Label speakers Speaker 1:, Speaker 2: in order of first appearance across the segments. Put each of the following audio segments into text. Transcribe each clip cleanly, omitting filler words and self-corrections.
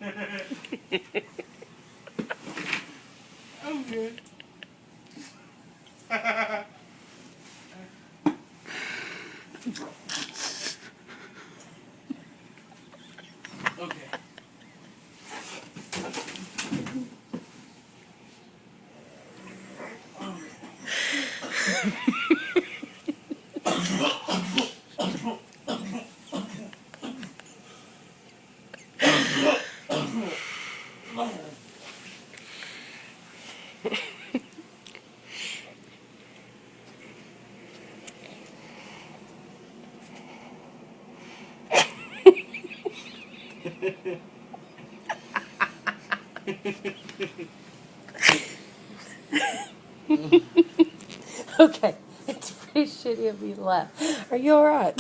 Speaker 1: I'm good. Okay.
Speaker 2: Okay, it's pretty shitty of me to laugh. Are you alright?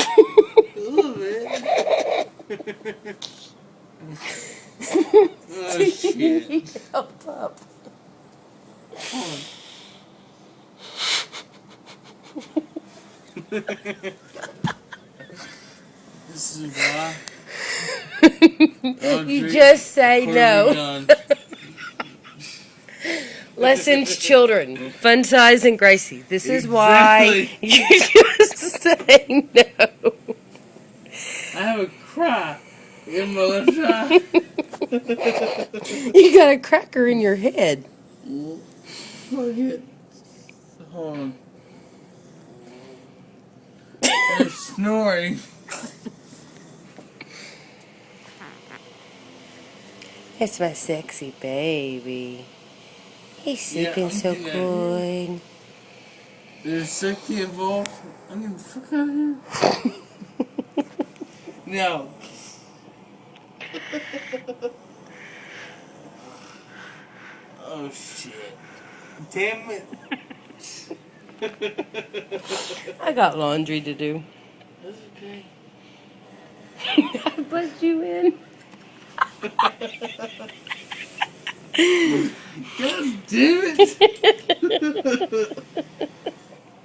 Speaker 1: A little bit. Oh
Speaker 2: Do you
Speaker 1: shit.
Speaker 2: need help up?
Speaker 1: Hold on. This is why.
Speaker 2: You just say no. Lessons, children. Fun size and Gracie. This is why you just say no.
Speaker 1: I have a crack in my left eye.
Speaker 2: You got a cracker in your head.
Speaker 1: Fuck it. Hold on. I'm snoring.
Speaker 2: It's my sexy baby. He's sleeping
Speaker 1: I'm
Speaker 2: so
Speaker 1: getting
Speaker 2: good.
Speaker 1: There's sexy involved. I'm getting the fuck out of here. No. Oh shit. Damn it.
Speaker 2: I got laundry to do.
Speaker 1: That's okay.
Speaker 2: I buzzed you in.
Speaker 1: God damn it.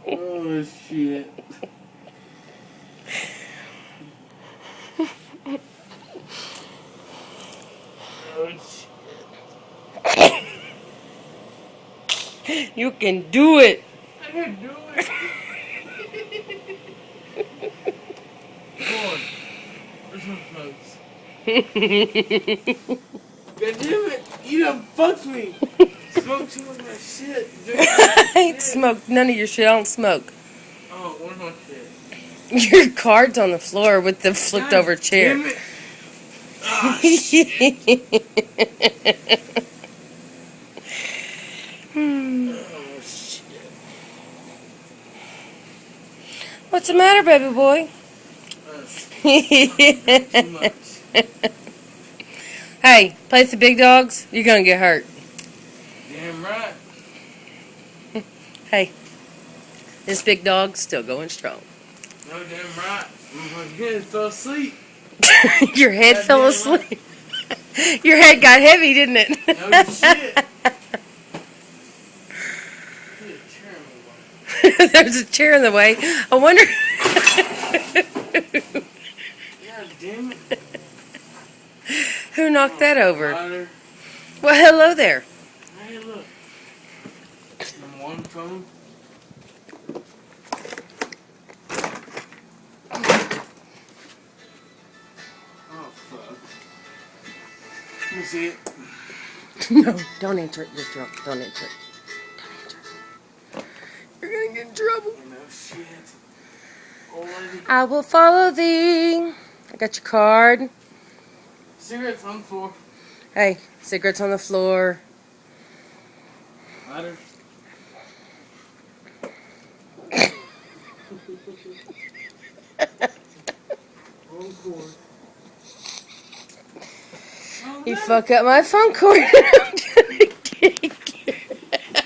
Speaker 1: Oh shit. Oh shit.
Speaker 2: You can do it.
Speaker 1: I can do it. Come on. Where's my folks? God damn it. You done fucked me. Smoke too much of my shit.
Speaker 2: I ain't smoked none of your shit. I don't smoke.
Speaker 1: Oh, where's my shit?
Speaker 2: Your card's on the floor with the flipped over chair.
Speaker 1: Damn it. Oh, shit. Oh, shit.
Speaker 2: What's the matter, baby boy?
Speaker 1: Too much.
Speaker 2: Hey, play with the big dogs. You're gonna get hurt.
Speaker 1: Damn right.
Speaker 2: Hey, this big dog's still going strong.
Speaker 1: No, damn right. My head fell asleep.
Speaker 2: Your head
Speaker 1: God
Speaker 2: fell
Speaker 1: damn
Speaker 2: asleep. Your head got heavy, didn't it?
Speaker 1: No shit.
Speaker 2: There's a chair in the way. I wonder.
Speaker 1: God damn it.
Speaker 2: Who knocked that over?
Speaker 1: Louder.
Speaker 2: Well, hello there.
Speaker 1: Hey, look. I'm on phone. Oh, fuck. Let me see it.
Speaker 2: No, don't answer it. You're drunk. Don't answer it. Don't answer it. You're gonna get in trouble.
Speaker 1: No shit. Old lady.
Speaker 2: I will follow thee. I got your card.
Speaker 1: Cigarettes on the floor.
Speaker 2: Hey, cigarettes on the floor.
Speaker 1: Louder. Wrong cord.
Speaker 2: You fuck up my phone cord. I'm gonna kick your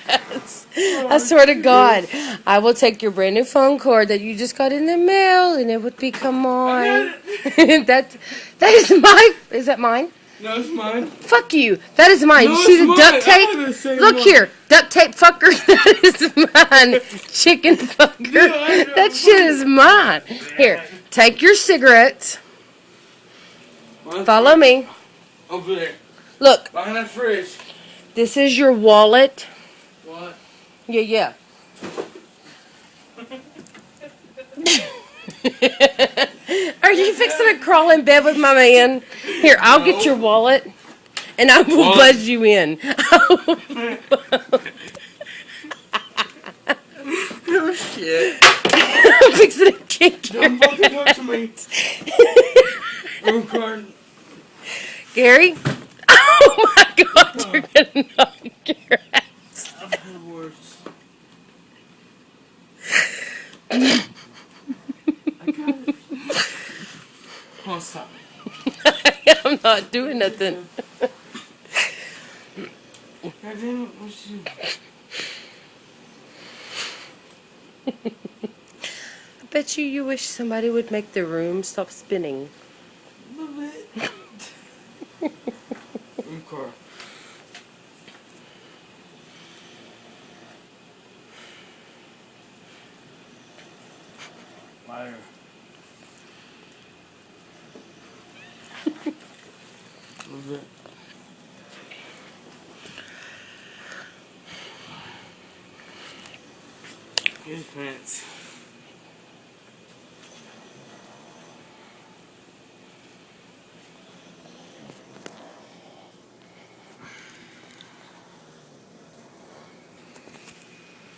Speaker 2: ass. I swear to God, I will take your brand new phone cord that you just got in the mail, and it would become mine. that is mine. Is that mine?
Speaker 1: No, it's mine.
Speaker 2: Fuck you. That is mine.
Speaker 1: No,
Speaker 2: You see
Speaker 1: it's
Speaker 2: the duct
Speaker 1: mine. I have the
Speaker 2: tape?
Speaker 1: same
Speaker 2: Look
Speaker 1: one.
Speaker 2: here, duct tape fucker. That is mine. Chicken fucker.
Speaker 1: No, I don't.
Speaker 2: That shit is mine. Here, take your cigarettes.
Speaker 1: Mine's
Speaker 2: Follow
Speaker 1: mine.
Speaker 2: me.
Speaker 1: Over there.
Speaker 2: Look,
Speaker 1: Behind that fridge.
Speaker 2: this is your wallet.
Speaker 1: What?
Speaker 2: Yeah. Are you fixing to crawl in bed with my man? Here, I'll get your wallet, and I will buzz you in.
Speaker 1: Oh shit.
Speaker 2: I'm fixing to kick your
Speaker 1: Don't fucking touch me. I'm crying.
Speaker 2: Gary? Oh my God, you're gonna knock your ass.
Speaker 1: I've had worse. I got it. Come on, stop me.
Speaker 2: I'm not doing nothing.
Speaker 1: God damn it, what's you?
Speaker 2: I bet you wish somebody would make the room stop spinning.
Speaker 1: A little bit. I'm crying. Liar. A little bit. His pants.